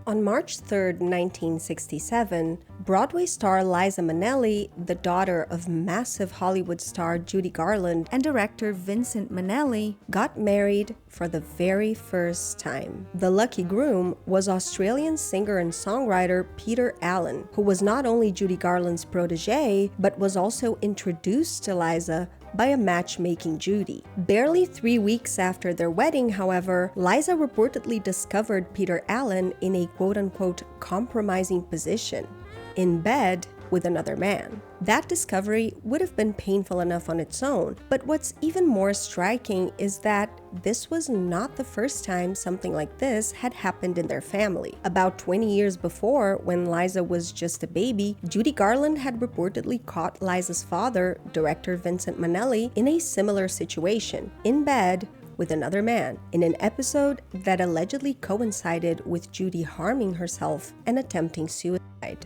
On March 3, 1967, Broadway star Liza Minnelli, the daughter of massive Hollywood star Judy Garland and director Vincente Minnelli, got married for the very first time. The lucky groom was Australian singer and songwriter Peter Allen, who was not only Judy Garland's protege, but was also introduced to Liza by a matchmaking Judy. Barely 3 weeks after their wedding, however, Liza reportedly discovered Peter Allen in a quote-unquote compromising position, in bed with another man. That discovery would have been painful enough on its own, but what's even more striking is that this was not the first time something like this had happened in their family. About 20 years before, when Liza was just a baby, Judy Garland had reportedly caught Liza's father, director Vincente Minnelli, in a similar situation, in bed with another man, in an episode that allegedly coincided with Judy harming herself and attempting suicide.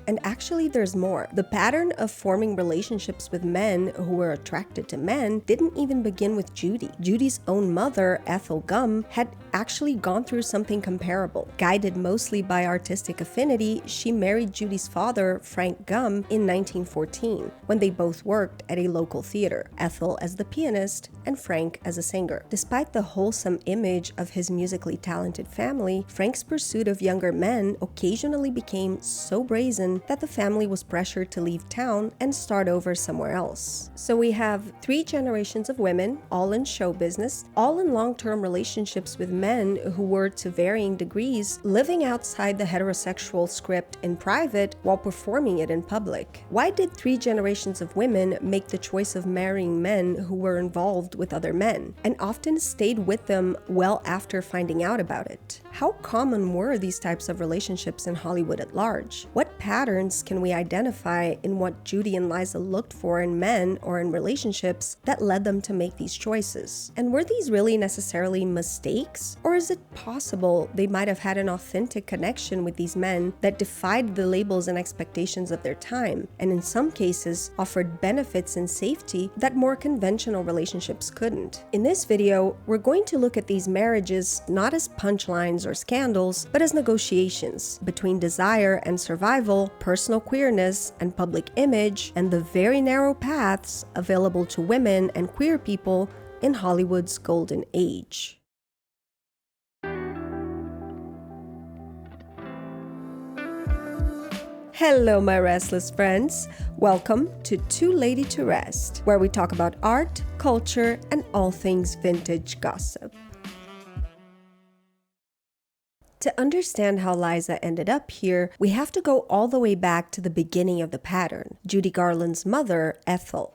And actually, there's more. The pattern of forming relationships with men who were attracted to men didn't even begin with Judy. Judy's own mother, Ethel Gumm, had actually gone through something comparable. Guided mostly by artistic affinity, she married Judy's father, Frank Gumm, in 1914, when they both worked at a local theater, Ethel as the pianist and Frank as a singer. Despite the wholesome image of his musically talented family, Frank's pursuit of younger men occasionally became so brazen that the family was pressured to leave town and start over somewhere else. So we have 3 generations of women, all in show business, all in long-term relationships with men who were, to varying degrees, living outside the heterosexual script in private while performing it in public. Why did 3 generations of women make the choice of marrying men who were involved with other men, and often stayed with them well after finding out about it? How common were these types of relationships in Hollywood at large? What patterns can we identify in what Judy and Liza looked for in men or in relationships that led them to make these choices? And were these really necessarily mistakes? Or is it possible they might have had an authentic connection with these men that defied the labels and expectations of their time, and in some cases offered benefits and safety that more conventional relationships couldn't? In this video, we're going to look at these marriages not as punchlines or scandals, but as negotiations between desire and survival, personal queerness and public image, and the very narrow paths available to women and queer people in Hollywood's golden age. Hello, my restless friends. Welcome to Too Lady to Rest, where we talk about art, culture, and all things vintage gossip. To understand how Liza ended up here, we have to go all the way back to the beginning of the pattern, Judy Garland's mother, Ethel.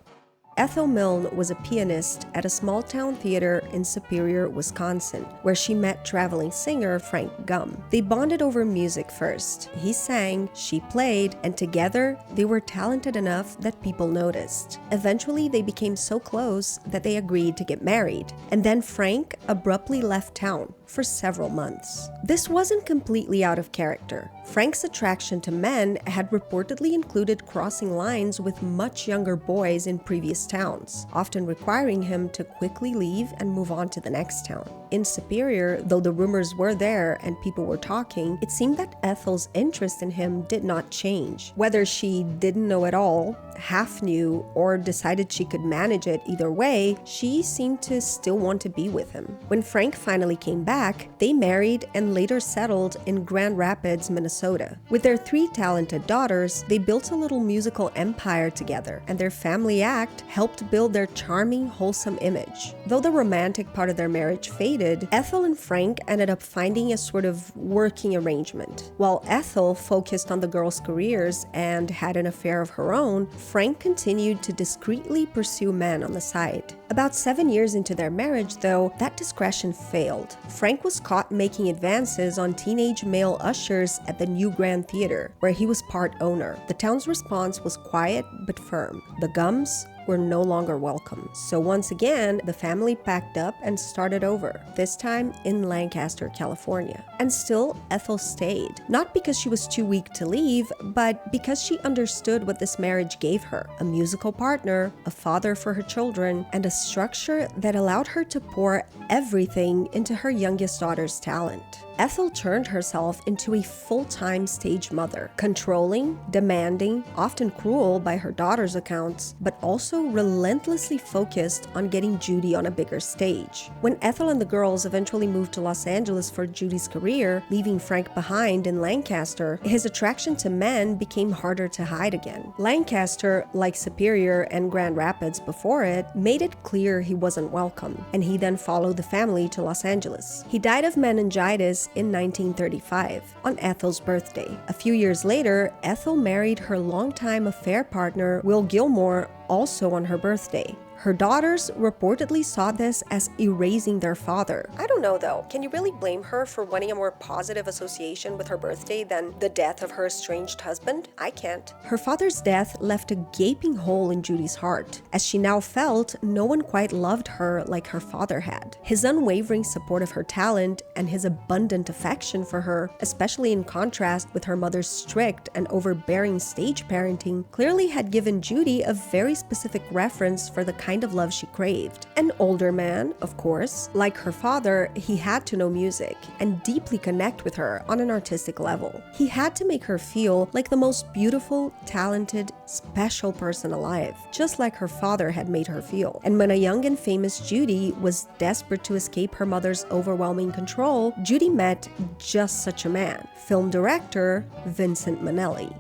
Ethel Milne was a pianist at a small-town theater in Superior, Wisconsin, where she met traveling singer Frank Gumm. They bonded over music first. He sang, she played, and together they were talented enough that people noticed. Eventually, they became so close that they agreed to get married. And then Frank abruptly left town for several months. This wasn't completely out of character. Frank's attraction to men had reportedly included crossing lines with much younger boys in previous towns, often requiring him to quickly leave and move on to the next town. In Superior, though the rumors were there and people were talking, it seemed that Ethel's interest in him did not change. Whether she didn't know at all, half knew, or decided she could manage it either way, she seemed to still want to be with him. When Frank finally came back, they married and later settled in Grand Rapids, Minnesota. With their 3 talented daughters, they built a little musical empire together, and their family act helped build their charming, wholesome image. Though the romantic part of their marriage faded, Ethel and Frank ended up finding a sort of working arrangement. While Ethel focused on the girls' careers and had an affair of her own, Frank continued to discreetly pursue men on the side. About 7 years into their marriage, though, that discretion failed. Frank was caught making advances on teenage male ushers at the New Grand Theater, where he was part owner. The town's response was quiet but firm. The Gumms were no longer welcome. So once again, the family packed up and started over, this time in Lancaster, California. And still, Ethel stayed. Not because she was too weak to leave, but because she understood what this marriage gave her: a musical partner, a father for her children, and a structure that allowed her to pour everything into her youngest daughter's talent. Ethel turned herself into a full-time stage mother, controlling, demanding, often cruel by her daughter's accounts, but also relentlessly focused on getting Judy on a bigger stage. When Ethel and the girls eventually moved to Los Angeles for Judy's career, leaving Frank behind in Lancaster, his attraction to men became harder to hide again. Lancaster, like Superior and Grand Rapids before it, made it clear he wasn't welcome, and he then followed the family to Los Angeles. He died of meningitis in 1935, on Ethel's birthday. A few years later, Ethel married her longtime affair partner, Will Gilmore, also on her birthday. Her daughters reportedly saw this as erasing their father. I don't know though, can you really blame her for wanting a more positive association with her birthday than the death of her estranged husband? I can't. Her father's death left a gaping hole in Judy's heart, as she now felt no one quite loved her like her father had. His unwavering support of her talent and his abundant affection for her, especially in contrast with her mother's strict and overbearing stage parenting, clearly had given Judy a very specific reference for the kind of love she craved. An older man, of course. Like her father, he had to know music and deeply connect with her on an artistic level. He had to make her feel like the most beautiful, talented, special person alive, just like her father had made her feel. And when a young and famous Judy was desperate to escape her mother's overwhelming control, Judy met just such a man, film director Vincente Minnelli.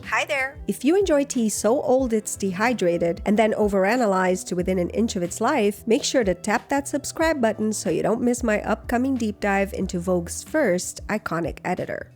Hi there! If you enjoy tea so old it's dehydrated and then overanalyzed to within an inch of its life, make sure to tap that subscribe button so you don't miss my upcoming deep dive into Vogue's first iconic editor.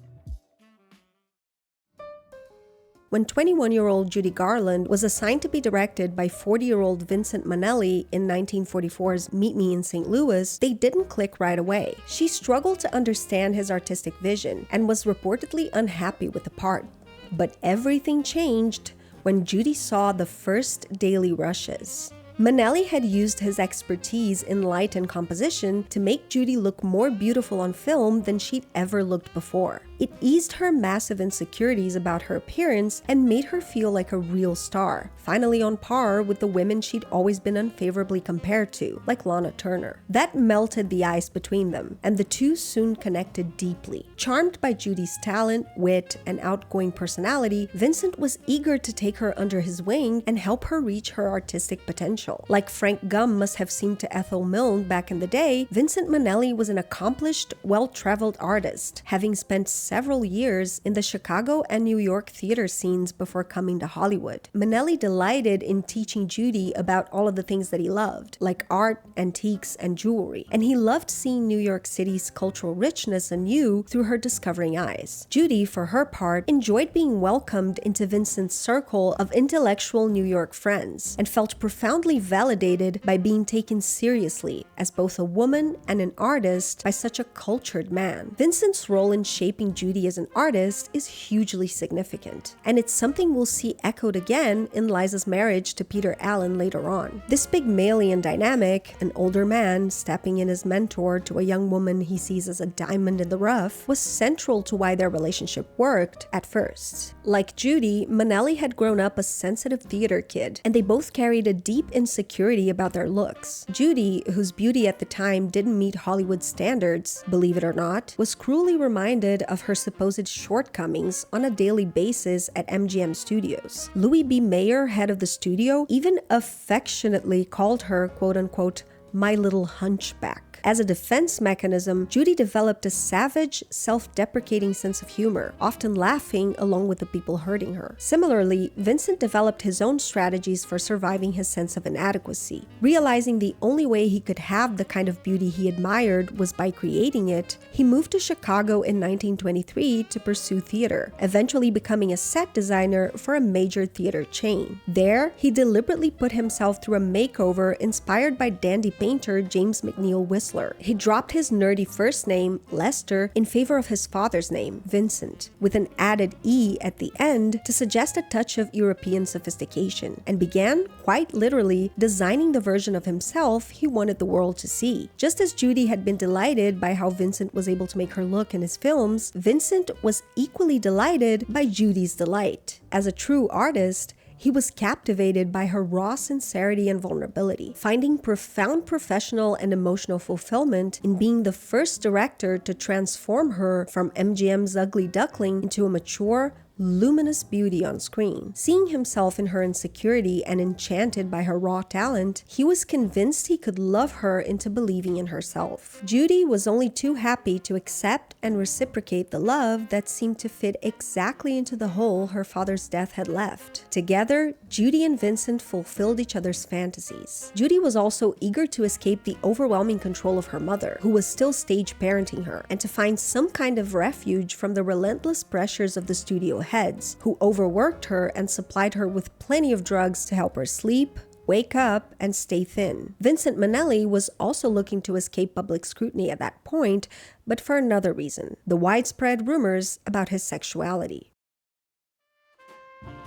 When 21-year-old Judy Garland was assigned to be directed by 40-year-old Vincente Minnelli in 1944's Meet Me in St. Louis, they didn't click right away. She struggled to understand his artistic vision and was reportedly unhappy with the part. But everything changed when Judy saw the first daily rushes. Minnelli had used his expertise in light and composition to make Judy look more beautiful on film than she'd ever looked before. It eased her massive insecurities about her appearance and made her feel like a real star, finally on par with the women she'd always been unfavorably compared to, like Lana Turner. That melted the ice between them, and the two soon connected deeply. Charmed by Judy's talent, wit, and outgoing personality, Vincent was eager to take her under his wing and help her reach her artistic potential. Like Frank Gumm must have seemed to Ethel Milne back in the day, Vincente Minnelli was an accomplished, well-traveled artist, having spent several years in the Chicago and New York theater scenes before coming to Hollywood. Minnelli delighted in teaching Judy about all of the things that he loved, like art, antiques, and jewelry, and he loved seeing New York City's cultural richness anew through her discovering eyes. Judy, for her part, enjoyed being welcomed into Vincent's circle of intellectual New York friends, and felt profoundly validated by being taken seriously as both a woman and an artist by such a cultured man. Vincent's role in shaping Judy as an artist is hugely significant, and it's something we'll see echoed again in Liza's marriage to Peter Allen later on. This Pygmalion dynamic, an older man stepping in as mentor to a young woman he sees as a diamond in the rough, was central to why their relationship worked at first. Like Judy, Minnelli had grown up a sensitive theater kid, and they both carried a deep insecurity about their looks. Judy, whose beauty at the time didn't meet Hollywood standards, believe it or not, was cruelly reminded of her supposed shortcomings on a daily basis at MGM Studios. Louis B. Mayer, head of the studio, even affectionately called her, quote-unquote, my little hunchback. As a defense mechanism, Judy developed a savage, self-deprecating sense of humor, often laughing along with the people hurting her. Similarly, Vincent developed his own strategies for surviving his sense of inadequacy. Realizing the only way he could have the kind of beauty he admired was by creating it, he moved to Chicago in 1923 to pursue theater, eventually becoming a set designer for a major theater chain. There, he deliberately put himself through a makeover inspired by dandy painter James McNeill Whistler. He dropped his nerdy first name, Lester, in favor of his father's name, Vincent, with an added E at the end to suggest a touch of European sophistication, and began, quite literally, designing the version of himself he wanted the world to see. Just as Judy had been delighted by how Vincent was able to make her look in his films, Vincent was equally delighted by Judy's delight. As a true artist, He was captivated by her raw sincerity and vulnerability, finding profound professional and emotional fulfillment in being the first director to transform her from MGM's ugly duckling into a mature, luminous beauty on screen. Seeing himself in her insecurity and enchanted by her raw talent, he was convinced he could love her into believing in herself. Judy was only too happy to accept and reciprocate the love that seemed to fit exactly into the hole her father's death had left. Together, Judy and Vincent fulfilled each other's fantasies. Judy was also eager to escape the overwhelming control of her mother, who was still stage parenting her, and to find some kind of refuge from the relentless pressures of the studio heads, who overworked her and supplied her with plenty of drugs to help her sleep, wake up, and stay thin. Vincent Minnelli was also looking to escape public scrutiny at that point, but for another reason: the widespread rumors about his sexuality.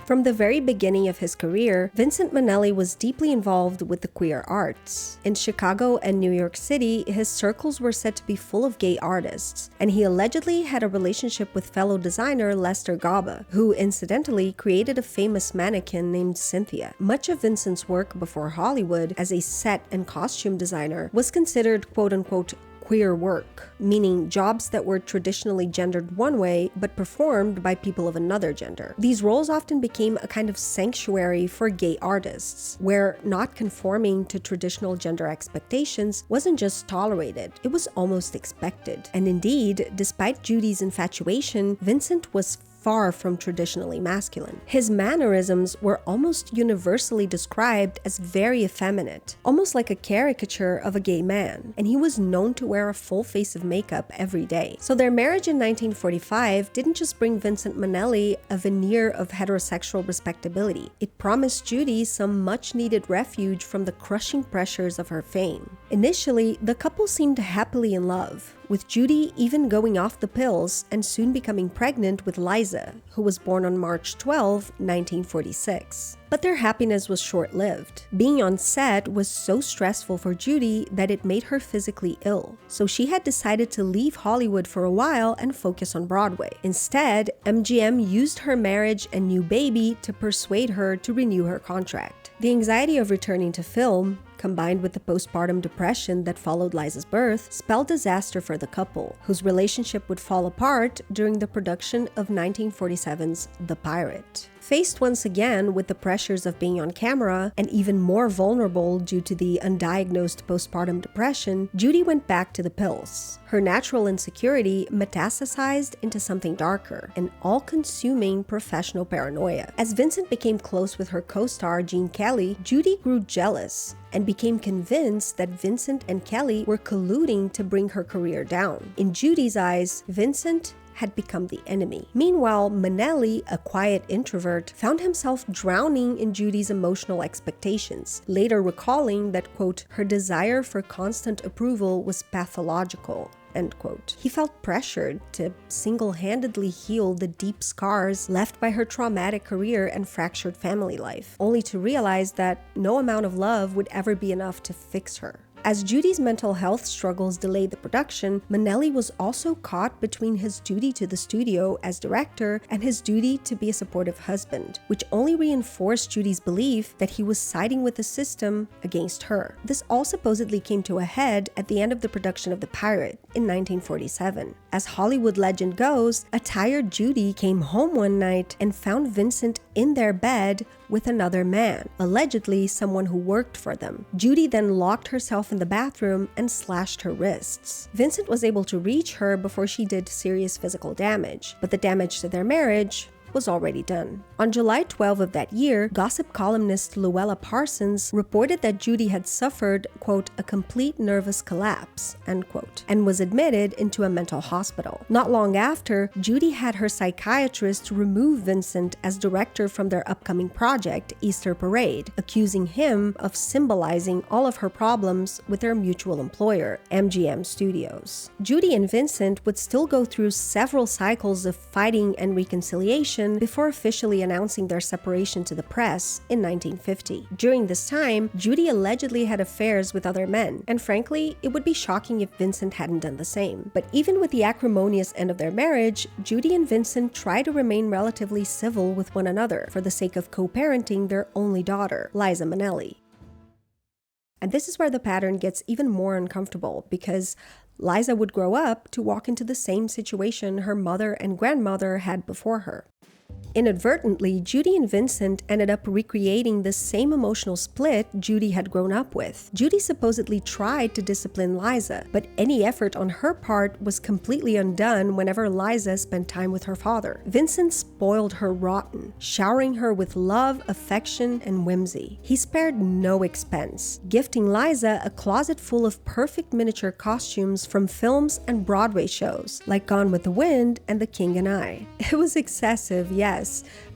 From the very beginning of his career, Vincent Minnelli was deeply involved with the queer arts. In Chicago and New York City, his circles were said to be full of gay artists, and he allegedly had a relationship with fellow designer Lester Gaba, who incidentally created a famous mannequin named Cynthia. Much of Vincent's work before Hollywood as a set and costume designer was considered quote-unquote queer work, meaning jobs that were traditionally gendered one way but performed by people of another gender. These roles often became a kind of sanctuary for gay artists, where not conforming to traditional gender expectations wasn't just tolerated, it was almost expected. And indeed, despite Judy's infatuation, Vincent was far from traditionally masculine. His mannerisms were almost universally described as very effeminate, almost like a caricature of a gay man, and he was known to wear a full face of makeup every day. So their marriage in 1945 didn't just bring Vincent Minnelli a veneer of heterosexual respectability, it promised Judy some much-needed refuge from the crushing pressures of her fame. Initially, the couple seemed happily in love, with Judy even going off the pills and soon becoming pregnant with Liza, who was born on March 12, 1946. But their happiness was short-lived. Being on set was so stressful for Judy that it made her physically ill, so she had decided to leave Hollywood for a while and focus on Broadway. Instead, MGM used her marriage and new baby to persuade her to renew her contract. The anxiety of returning to film, combined with the postpartum depression that followed Liza's birth, spelled disaster for the couple, whose relationship would fall apart during the production of 1947's The Pirate. Faced once again with the pressures of being on camera, and even more vulnerable due to the undiagnosed postpartum depression, Judy went back to the pills. Her natural insecurity metastasized into something darker, an all-consuming professional paranoia. As Vincent became close with her co-star Gene Kelly, Judy grew jealous and became convinced that Vincent and Kelly were colluding to bring her career down. In Judy's eyes, Vincent had become the enemy. Meanwhile, Minnelli, a quiet introvert, found himself drowning in Judy's emotional expectations, later recalling that, quote, her desire for constant approval was pathological, end quote. He felt pressured to single-handedly heal the deep scars left by her traumatic career and fractured family life, only to realize that no amount of love would ever be enough to fix her. As Judy's mental health struggles delayed the production, Minnelli was also caught between his duty to the studio as director and his duty to be a supportive husband, which only reinforced Judy's belief that he was siding with the system against her. This all supposedly came to a head at the end of the production of The Pirate in 1947. As Hollywood legend goes, a tired Judy came home one night and found Vincent in their bed with another man, allegedly someone who worked for them. Judy then locked herself in the bathroom and slashed her wrists. Vincent was able to reach her before she did serious physical damage, but the damage to their marriage was already done. On July 12 of that year, gossip columnist Luella Parsons reported that Judy had suffered, quote, a complete nervous collapse, end quote, and was admitted into a mental hospital. Not long after, Judy had her psychiatrist remove Vincent as director from their upcoming project, Easter Parade, accusing him of symbolizing all of her problems with their mutual employer, MGM Studios. Judy and Vincent would still go through several cycles of fighting and reconciliation separation before officially announcing their separation to the press in 1950. During this time, Judy allegedly had affairs with other men, and frankly, it would be shocking if Vincent hadn't done the same. But even with the acrimonious end of their marriage, Judy and Vincent try to remain relatively civil with one another for the sake of co-parenting their only daughter, Liza Minnelli. And this is where the pattern gets even more uncomfortable, because Liza would grow up to walk into the same situation her mother and grandmother had before her. Inadvertently, Judy and Vincent ended up recreating the same emotional split Judy had grown up with. Judy supposedly tried to discipline Liza, but any effort on her part was completely undone whenever Liza spent time with her father. Vincent spoiled her rotten, showering her with love, affection, and whimsy. He spared no expense, gifting Liza a closet full of perfect miniature costumes from films and Broadway shows, like Gone with the Wind and The King and I. It was excessive, yes,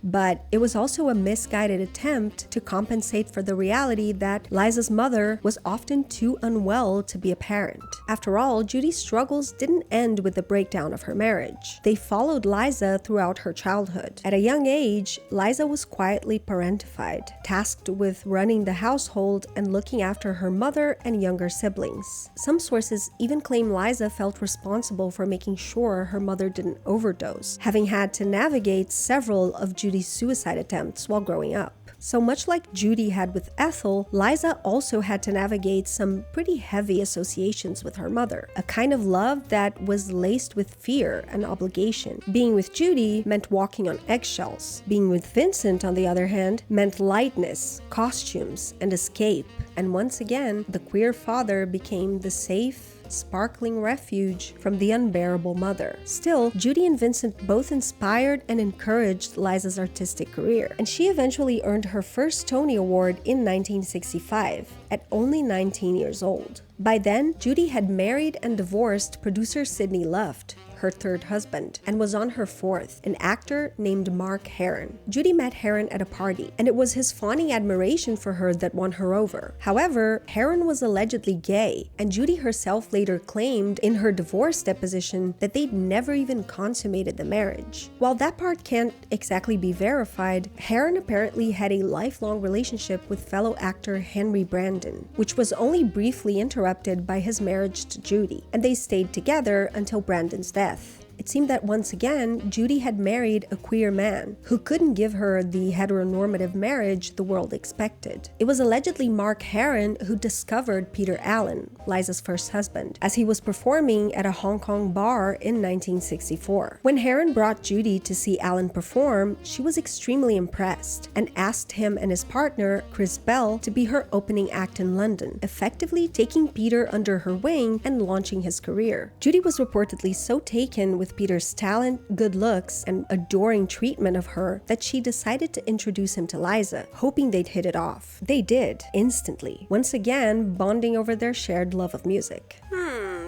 but it was also a misguided attempt to compensate for the reality that Liza's mother was often too unwell to be a parent. After all, Judy's struggles didn't end with the breakdown of her marriage. They followed Liza throughout her childhood. At a young age, Liza was quietly parentified, tasked with running the household and looking after her mother and younger siblings. Some sources even claim Liza felt responsible for making sure her mother didn't overdose, having had to navigate several of Judy's suicide attempts while growing up. So much like Judy had with Ethel, Liza also had to navigate some pretty heavy associations with her mother, a kind of love that was laced with fear and obligation. Being with Judy meant walking on eggshells. Being with Vincent, on the other hand, meant lightness, costumes, and escape. And once again, the queer father became the safe, sparkling refuge from the unbearable mother. Still, Judy and Vincent both inspired and encouraged Liza's artistic career, and she eventually earned her first Tony Award in 1965, at only 19 years old. By then, Judy had married and divorced producer Sidney Luft, her third husband, and was on her fourth, an actor named Mark Herron. Judy met Herron at a party, and it was his fawning admiration for her that won her over. However, Herron was allegedly gay, and Judy herself later claimed in her divorce deposition that they'd never even consummated the marriage. While that part can't exactly be verified, Herron apparently had a lifelong relationship with fellow actor Henry Brandon, which was only briefly interrupted by his marriage to Judy, and they stayed together until Brandon's death. It seemed that once again, Judy had married a queer man who couldn't give her the heteronormative marriage the world expected. It was allegedly Mark Herron who discovered Peter Allen, Liza's first husband, as he was performing at a Hong Kong bar in 1964. When Herron brought Judy to see Allen perform, she was extremely impressed and asked him and his partner, Chris Bell, to be her opening act in London, effectively taking Peter under her wing and launching his career. Judy was reportedly so taken with Peter's talent, good looks, and adoring treatment of her that she decided to introduce him to Liza, hoping they'd hit it off. They did, instantly, once again bonding over their shared love of music.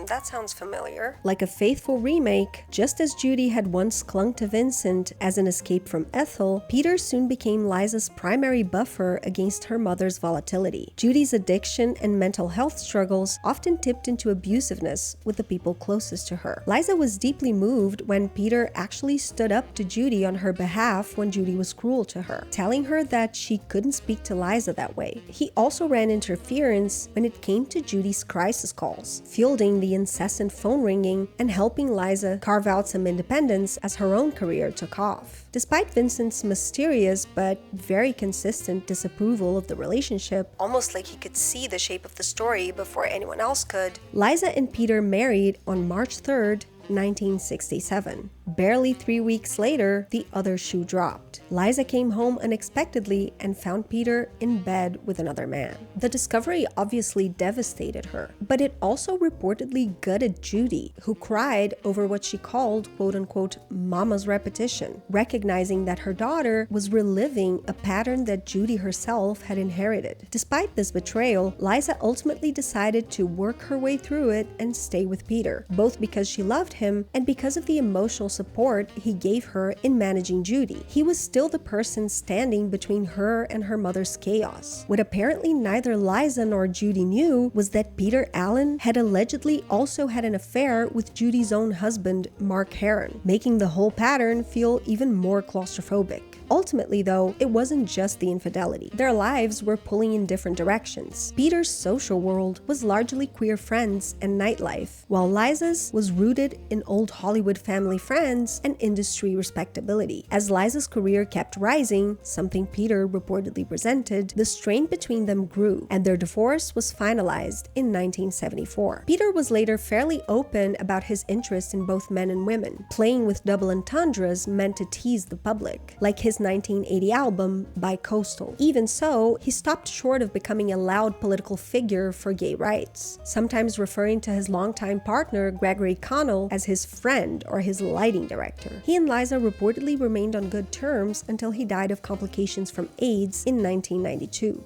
That sounds familiar. Like a faithful remake, just as Judy had once clung to Vincent as an escape from Ethel, Peter soon became Liza's primary buffer against her mother's volatility. Judy's addiction and mental health struggles often tipped into abusiveness with the people closest to her. Liza was deeply moved when Peter actually stood up to Judy on her behalf when Judy was cruel to her, telling her that she couldn't speak to Liza that way. He also ran interference when it came to Judy's crisis calls, fielding the incessant phone ringing and helping Liza carve out some independence as her own career took off. Despite Vincent's mysterious but very consistent disapproval of the relationship, almost like he could see the shape of the story before anyone else could, Liza and Peter married on March 3rd, 1967. Barely 3 weeks later, the other shoe dropped. Liza came home unexpectedly and found Peter in bed with another man. The discovery obviously devastated her, but it also reportedly gutted Judy, who cried over what she called, quote-unquote, mama's repetition, recognizing that her daughter was reliving a pattern that Judy herself had inherited. Despite this betrayal, Liza ultimately decided to work her way through it and stay with Peter, both because she loved him and because of the emotional support support he gave her in managing Judy. He was still the person standing between her and her mother's chaos. What apparently neither Liza nor Judy knew was that Peter Allen had allegedly also had an affair with Judy's own husband, Mark Heron, making the whole pattern feel even more claustrophobic. Ultimately, though, it wasn't just the infidelity. Their lives were pulling in different directions. Peter's social world was largely queer friends and nightlife, while Liza's was rooted in old Hollywood family friends and industry respectability. As Liza's career kept rising, something Peter reportedly resented, the strain between them grew, and their divorce was finalized in 1974. Peter was later fairly open about his interest in both men and women. Playing with double entendres meant to tease the public, like his 1980 album, Bi-Coastal. Even so, he stopped short of becoming a loud political figure for gay rights, sometimes referring to his longtime partner, Gregory Connell, as his friend or his lighting director. He and Liza reportedly remained on good terms until he died of complications from AIDS in 1992.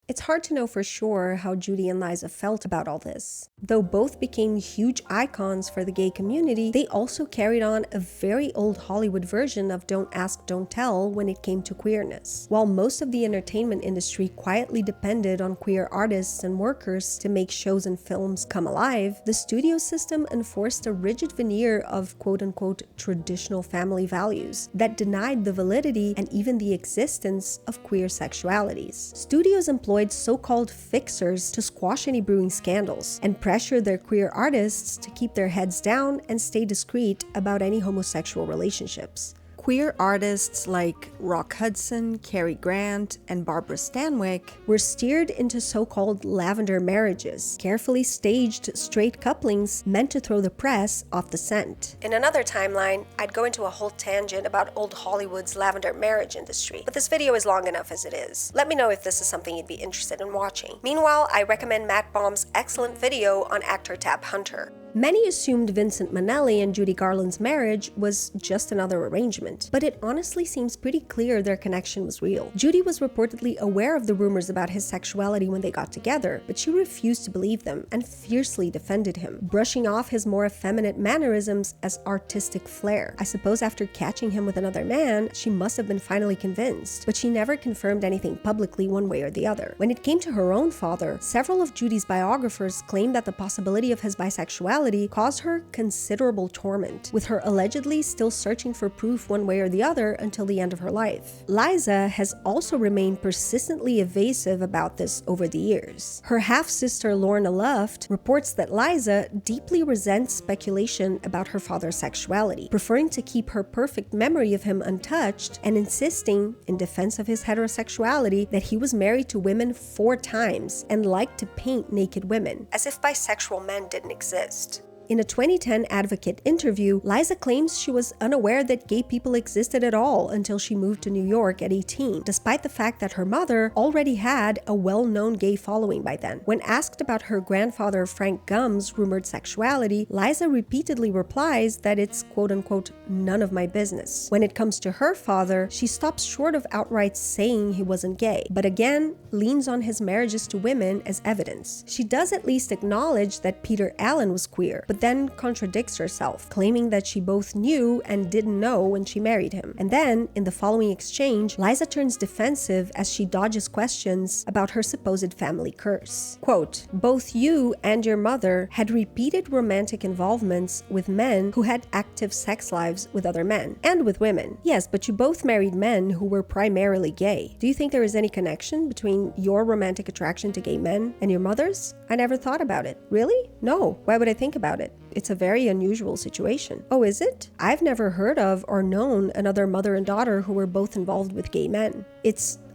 It's hard to know for sure how Judy and Liza felt about all this. Though both became huge icons for the gay community, they also carried on a very old Hollywood version of don't ask, don't tell when it came to queerness. While most of the entertainment industry quietly depended on queer artists and workers to make shows and films come alive, the studio system enforced a rigid veneer of quote-unquote traditional family values that denied the validity and even the existence of queer sexualities. Studios employed so-called fixers to squash any brewing scandals and pressure their queer artists to keep their heads down and stay discreet about any homosexual relationships. Queer artists like Rock Hudson, Cary Grant, and Barbara Stanwyck were steered into so-called Lavender Marriages, carefully staged straight couplings meant to throw the press off the scent. In another timeline, I'd go into a whole tangent about old Hollywood's Lavender Marriage industry, but this video is long enough as it is. Let me know if this is something you'd be interested in watching. Meanwhile, I recommend Matt Baum's excellent video on actor Tab Hunter. Many assumed Vincente Minnelli and Judy Garland's marriage was just another arrangement, but it honestly seems pretty clear their connection was real. Judy was reportedly aware of the rumors about his sexuality when they got together, but she refused to believe them and fiercely defended him, brushing off his more effeminate mannerisms as artistic flair. I suppose after catching him with another man, she must have been finally convinced, but she never confirmed anything publicly one way or the other. When it came to her own father, several of Judy's biographers claimed that the possibility of his bisexuality caused her considerable torment, with her allegedly still searching for proof one way or the other until the end of her life. Liza has also remained persistently evasive about this over the years. Her half-sister Lorna Luft reports that Liza deeply resents speculation about her father's sexuality, preferring to keep her perfect memory of him untouched and insisting, in defense of his heterosexuality, that he was married to women 4 times and liked to paint naked women, as if bisexual men didn't exist. In a 2010 Advocate interview, Liza claims she was unaware that gay people existed at all until she moved to New York at 18, despite the fact that her mother already had a well-known gay following by then. When asked about her grandfather Frank Gumm's rumored sexuality, Liza repeatedly replies that it's quote-unquote none of my business. When it comes to her father, she stops short of outright saying he wasn't gay, but again leans on his marriages to women as evidence. She does at least acknowledge that Peter Allen was queer, but then contradicts herself, claiming that she both knew and didn't know when she married him. And then, in the following exchange, Liza turns defensive as she dodges questions about her supposed family curse. Quote, "Both you and your mother had repeated romantic involvements with men who had active sex lives with other men, and with women. Yes, but you both married men who were primarily gay. Do you think there is any connection between your romantic attraction to gay men and your mother's? I never thought about it. Really? No. Why would I think about it? It's a very unusual situation." Oh, is it? I've never heard of or known another mother and daughter who were both involved with gay men.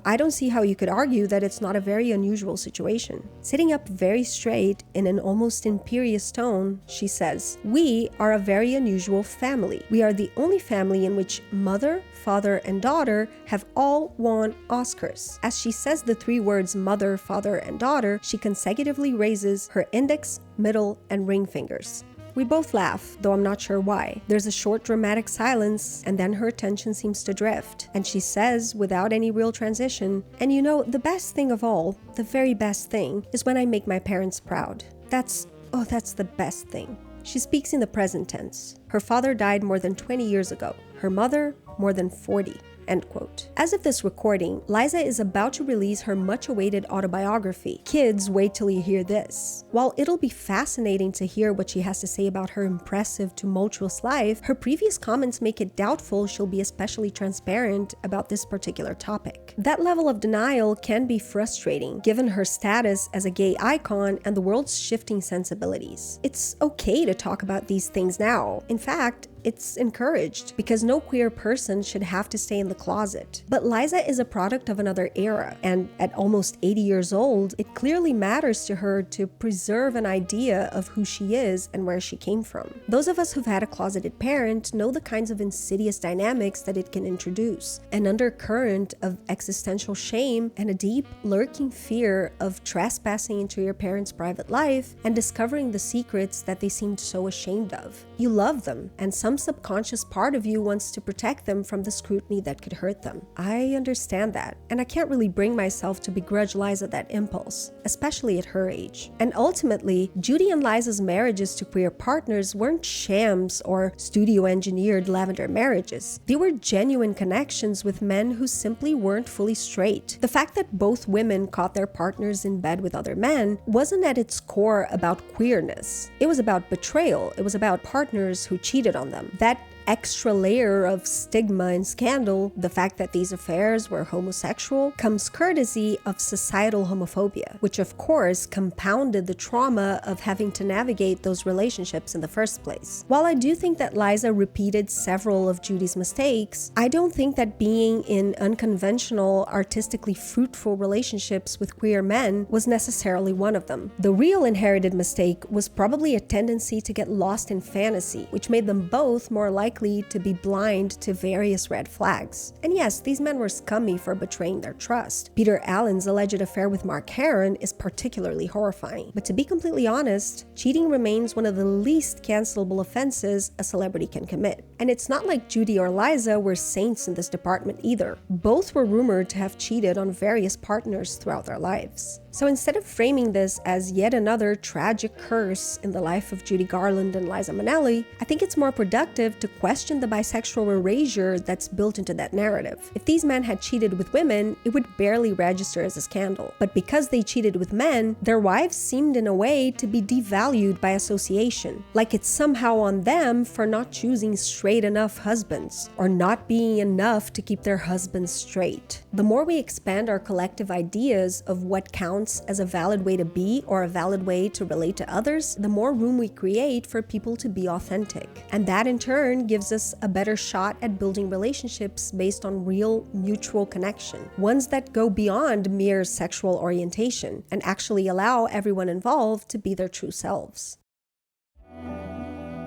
I don't see how you could argue that it's not a very unusual situation. Sitting up very straight in an almost imperious tone, she says, "We are a very unusual family. We are the only family in which mother, father, and daughter have all won Oscars." As she says the 3 words mother, father, and daughter, she consecutively raises her index, middle, and ring fingers. We both laugh, though I'm not sure why. There's a short dramatic silence, and then her attention seems to drift, and she says, without any real transition, "And you know, the best thing of all, the very best thing, is when I make my parents proud. That's the best thing." She speaks in the present tense. Her father died more than 20 years ago. Her mother, more than 40. End quote. As of this recording, Liza is about to release her much-awaited autobiography. Kids, wait till you hear this. While it'll be fascinating to hear what she has to say about her impressive, tumultuous life, her previous comments make it doubtful she'll be especially transparent about this particular topic. That level of denial can be frustrating, given her status as a gay icon and the world's shifting sensibilities. It's okay to talk about these things now. In fact, it's encouraged, because no queer person should have to stay in the closet. But Liza is a product of another era, and at almost 80 years old, it clearly matters to her to preserve an idea of who she is and where she came from. Those of us who've had a closeted parent know the kinds of insidious dynamics that it can introduce, an undercurrent of existential shame and a deep, lurking fear of trespassing into your parents' private life and discovering the secrets that they seemed so ashamed of. You love them, and some subconscious part of you wants to protect them from the scrutiny that could hurt them. I understand that, and I can't really bring myself to begrudge Liza that impulse, especially at her age. And ultimately, Judy and Liza's marriages to queer partners weren't shams or studio-engineered Lavender Marriages. They were genuine connections with men who simply weren't fully straight. The fact that both women caught their partners in bed with other men wasn't at its core about queerness. It was about betrayal. It was about partners who cheated on them. That extra layer of stigma and scandal, the fact that these affairs were homosexual, comes courtesy of societal homophobia, which of course compounded the trauma of having to navigate those relationships in the first place. While I do think that Liza repeated several of Judy's mistakes, I don't think that being in unconventional, artistically fruitful relationships with queer men was necessarily one of them. The real inherited mistake was probably a tendency to get lost in fantasy, which made them both more likely to be blind to various red flags. And yes, these men were scummy for betraying their trust. Peter Allen's alleged affair with Mark Herron is particularly horrifying. But to be completely honest, cheating remains one of the least cancelable offenses a celebrity can commit. And it's not like Judy or Liza were saints in this department either. Both were rumored to have cheated on various partners throughout their lives. So instead of framing this as yet another tragic curse in the life of Judy Garland and Liza Minnelli, I think it's more productive to question the bisexual erasure that's built into that narrative. If these men had cheated with women, it would barely register as a scandal. But because they cheated with men, their wives seemed in a way to be devalued by association, like it's somehow on them for not choosing straight enough husbands, or not being enough to keep their husbands straight. The more we expand our collective ideas of what counts as a valid way to be or a valid way to relate to others, the more room we create for people to be authentic. And that in turn gives us a better shot at building relationships based on real mutual connection, ones that go beyond mere sexual orientation and actually allow everyone involved to be their true selves.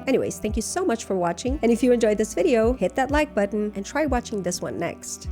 Anyways, thank you so much for watching, and if you enjoyed this video, hit that like button and try watching this one next.